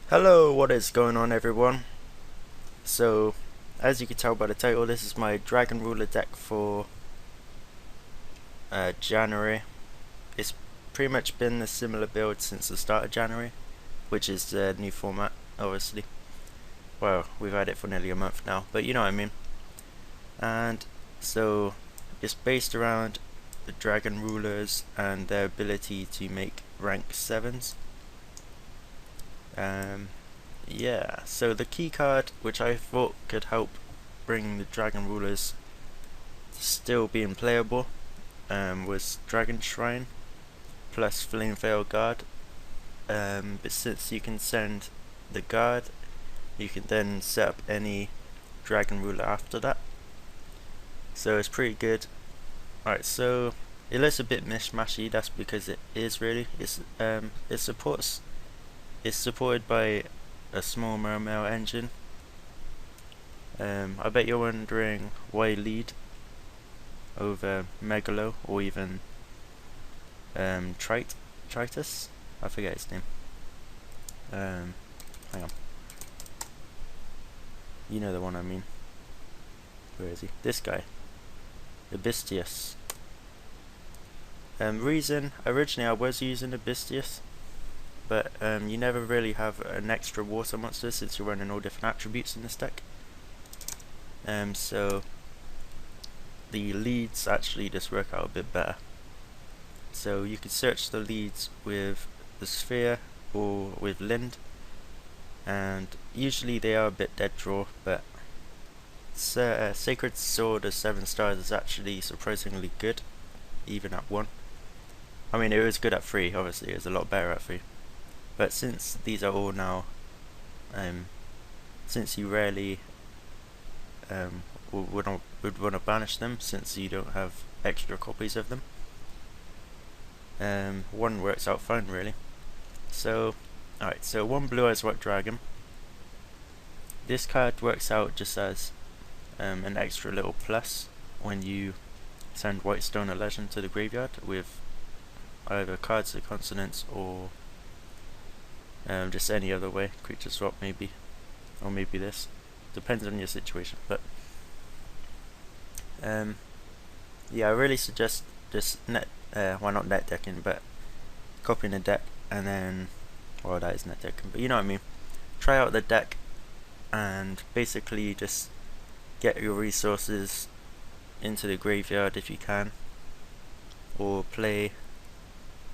Hello, what is going on everyone? So, as you can tell by the title, this is my Dragon Ruler deck for January. It's pretty much been a similar build since the start of January, which is the new format, obviously. Well, we've had it for nearly a month now, but you know what I mean. And so, it's based around the Dragon Rulers and their ability to make rank 7s. Yeah, so the key card which I thought could help bring the Dragon Rulers to still being playable was Dragon Shrine plus Flame Veil Guard. But since you can send the guard, you can then set up any Dragon Ruler after that. So it's pretty good. Alright, so it looks a bit mishmashy, that's because it is really. It's supported by a small Mermail engine. I bet you're wondering why lead over Megalo or even Tritus. I forget his name. Hang on. You know the one I mean. Where is he? This guy. Abystius. Reason, originally I was using Abystius, but you never really have an extra water monster since you're running all different attributes in this deck. So the leads actually just work out a bit better. So you can search the leads with the sphere or with Lind, and usually they are a bit dead draw, but Sacred Sword of 7 stars is actually surprisingly good, even at 1. I mean, it was good at 3, obviously, it was a lot better at 3. But since these are all now, since you rarely would want to banish them, since you don't have extra copies of them, 1 works out fine, really. So, alright, so 1 Blue Eyes White Dragon. This card works out just as an extra little plus when you send White Stone or Legend to the graveyard with either cards of consonants or just any other way, creature swap maybe, or maybe this, depends on your situation. But yeah, I really suggest just well, not net decking, but copying the deck and then, well, that is net decking, but you know what I mean. Try out the deck and basically just get your resources into the graveyard if you can, or play.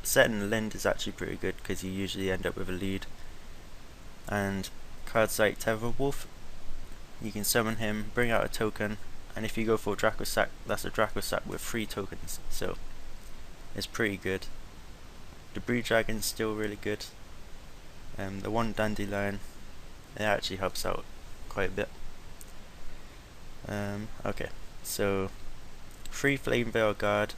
Setting Lind is actually pretty good because you usually end up with a lead. And cards like Tetherwolf, you can summon him, bring out a token, and if you go for Dracosack, that's a Dracosack with 3 tokens, so it's pretty good. Debris Dragon's still really good. The 1 Dandelion, it actually helps out quite a bit. Okay, so 3 Flame Veil Guard.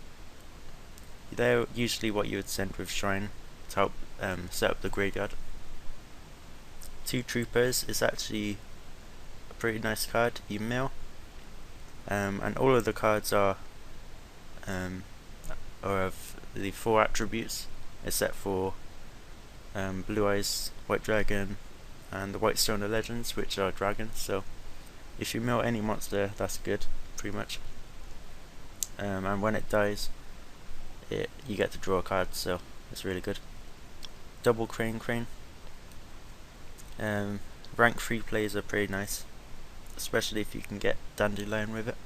They're usually what you would send with Shrine to help set up the graveyard. 2 Troopers is actually a pretty nice card, you mill. And all of the cards are of the 4 attributes, except for Blue Eyes White Dragon and the White Stone of Legends, which are dragons. So if you mill any monster, that's good, pretty much. And when it dies, you get to draw a card, so it's really good. Double Crane. Rank 3 plays are pretty nice, especially if you can get Dandelion with it.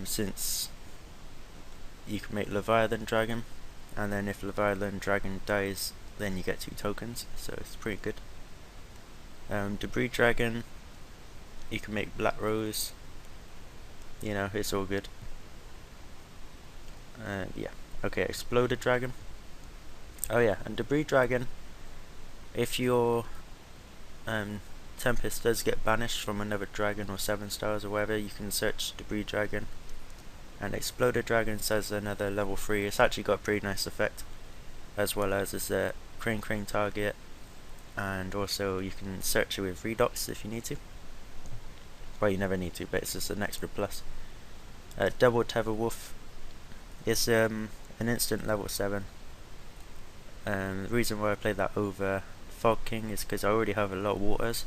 Since you can make Leviathan Dragon, and then if Leviathan Dragon dies, then you get 2 tokens, so it's pretty good. Debris Dragon, you can make Black Rose, you know, it's all good. Yeah, okay, Exploded Dragon. Oh yeah, and Debris Dragon, if your Tempest does get banished from another dragon or 7 stars or whatever, you can search Debris Dragon, and Exploded Dragon says another level 3. It's actually got a pretty nice effect, as well as it's a Crane target, and also you can search it with Redox if you need to. Well, you never need to, but it's just an extra plus. Double Tetherwolf. It's an instant level 7. The reason why I play that over Fog King is because I already have a lot of waters.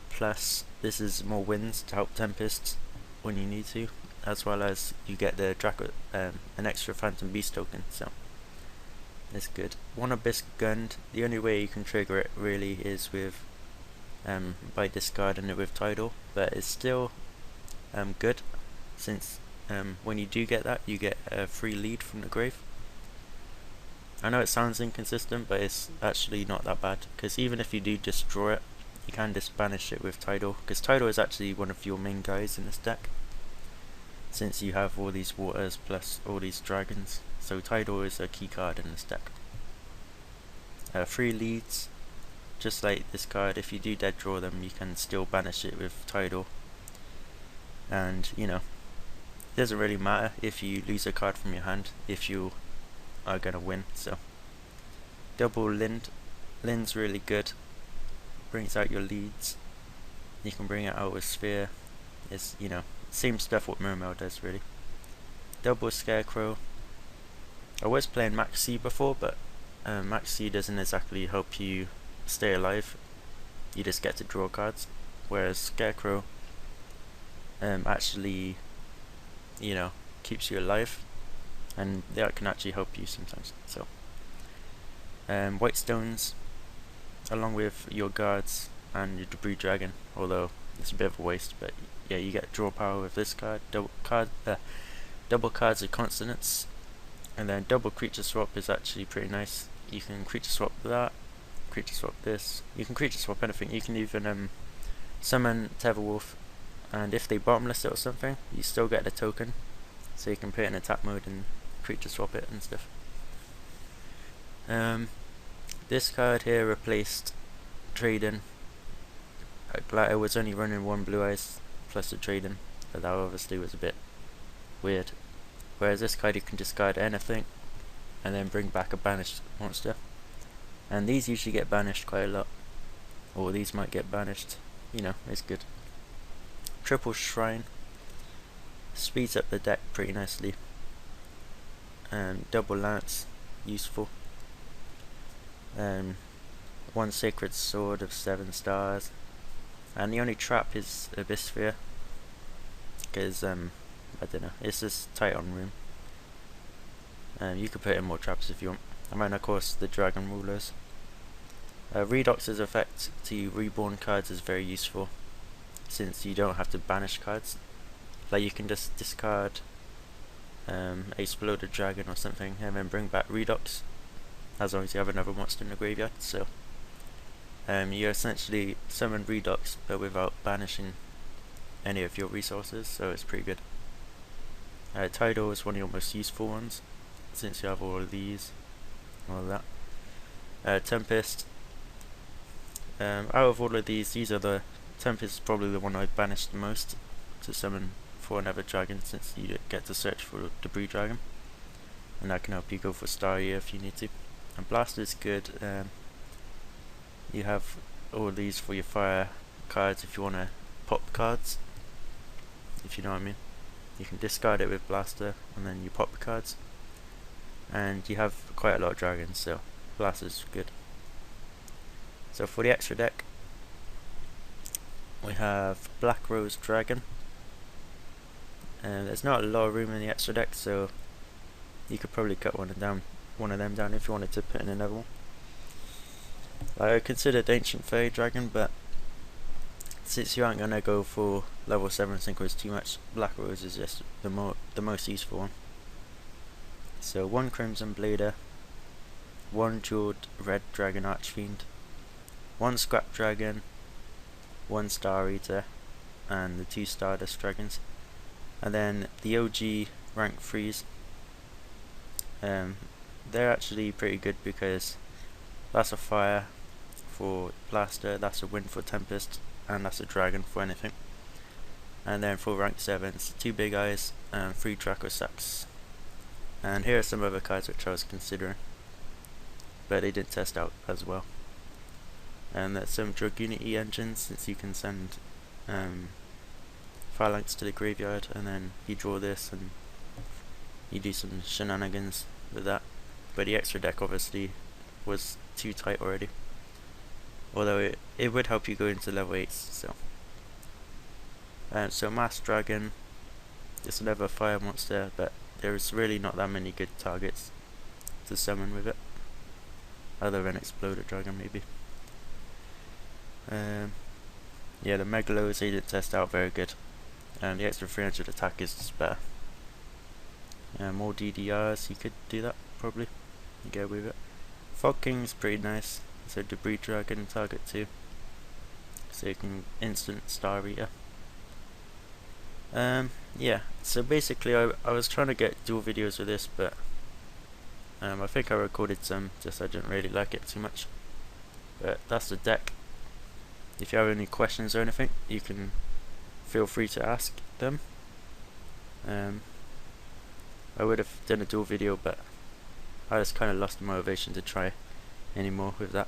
Plus, this is more winds to help tempests when you need to, as well as you get the an extra Phantom Beast token. So it's good. One Abyss Gund. The only way you can trigger it really is with by discarding it with Tidal, but it's still good, since when you do get that, you get a free lead from the grave. I know it sounds inconsistent, but it's actually not that bad, because even if you do just draw it, you can just banish it with Tidal, because Tidal is actually one of your main guys in this deck, since you have all these waters plus all these dragons. So Tidal is a key card in this deck. Free leads, just like this card, if you do dead draw them, you can still banish it with Tidal. And you know, it doesn't really matter if you lose a card from your hand if you are gonna win. So double Lind. Lind's really good. Brings out your leads. You can bring it out with Sphere. It's, you know, same stuff what Mermail does really. Double Scarecrow. I was playing Max C before, but Max C doesn't exactly help you stay alive. You just get to draw cards, whereas Scarecrow actually, you know, keeps you alive, and that can actually help you sometimes. So White Stones, along with your guards and your Debris Dragon, although it's a bit of a waste, but yeah, you get draw power with this card. Double cards of consonants, and then double creature swap is actually pretty nice. You can creature swap that, creature swap this, you can creature swap anything. You can even summon Tetherwolf, and if they bottomless it or something, you still get the token, so you can put it in attack mode and creature swap it and stuff. This card here replaced Trading. I was only running one Blue Eyes plus a Trading, but that obviously was a bit weird. Whereas this card, you can discard anything and then bring back a banished monster, and these usually get banished quite a lot, or these might get banished, you know, it's good. Triple Shrine speeds up the deck pretty nicely. Double Lance, useful. One Sacred Sword of 7 stars, and the only trap is Abyss Sphere, because I don't know, it's just tight on room. You could put in more traps if you want. And then of course the Dragon Rulers. Redox's effect to reborn cards is very useful, since you don't have to banish cards. Like, you can just discard Exploded Dragon or something and then bring back Redox, as long as you have another monster in the graveyard. So you essentially summon Redox but without banishing any of your resources, so it's pretty good. Tidal is one of your most useful ones, since you have all of these, all of that. Tempest. Out of all of these are the Tempest is probably the one I banished the most to summon for another dragon, since you get to search for Debris Dragon, and that can help you go for Star Ear if you need to. And Blaster is good. You have all of these for your fire cards if you want to pop cards, if you know what I mean. You can discard it with Blaster and then you pop the cards, and you have quite a lot of dragons, so Blaster's good. So for the extra deck, we have Black Rose Dragon, and there's not a lot of room in the extra deck, so you could probably cut one of them down if you wanted to put in another one. I considered Ancient Fairy Dragon, but since you aren't gonna go for level 7 synchros too much, Black Rose is just the most useful one. So one Crimson Blader, one Jeweled Red Dragon Archfiend, one Scrap Dragon, one Star Eater, and the 2 Stardust Dragons. And then the OG rank 3s, they're actually pretty good, because that's a fire for Blaster, that's a wind for Tempest, and that's a dragon for anything. And then for rank 7s, 2 Big Eyes and 3 Draco Sacks. And here are some other cards which I was considering, but they didn't test out as well. And that's some Dragunity engines, since you can send Phalanx to the graveyard, and then you draw this and you do some shenanigans with that. But the extra deck obviously was too tight already. although it would help you go into level 8. So Mass Dragon, it's another fire monster, but there's really not that many good targets to summon with it, other than Exploder Dragon maybe. Yeah, the Megalos he didn't test out very good, and the extra 300 attack is just better. More DDRs, you could do that probably. You go with it. Fog King's pretty nice. So Debris Dragon target too, so you can instant Star Eater. Yeah, so basically I was trying to get dual videos with this, but I think I recorded some, just I didn't really like it too much. But that's the deck. If you have any questions or anything, you can feel free to ask them. I would have done a dual video, but I just kind of lost the motivation to try anymore with that.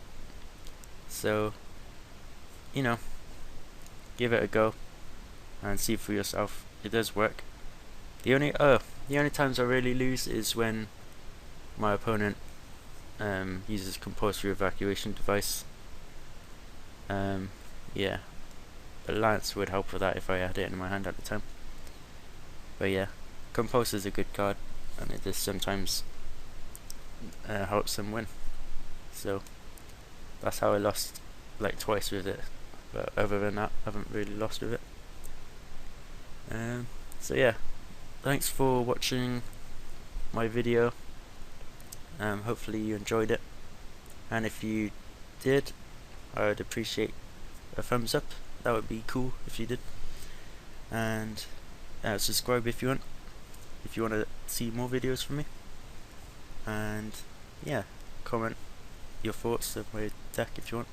So, you know, give it a go and see for yourself. It does work. The only times I really lose is when my opponent uses compulsory evacuation device. Yeah, but Lance would help with that if I had it in my hand at the time. But yeah, Compulse is a good card, and it just sometimes helps them win. So that's how I lost like twice with it, but other than that I haven't really lost with it. So yeah, thanks for watching my video. Hopefully you enjoyed it, and if you did, I would appreciate a thumbs up. That would be cool if you did. And subscribe if you want to see more videos from me. And yeah, comment your thoughts of my deck if you want.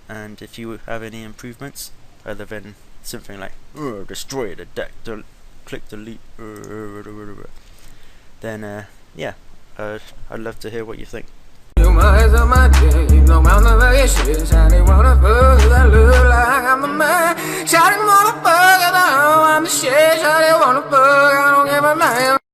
And if you have any improvements other than something like destroy the deck, click delete, then yeah, I'd love to hear what you think.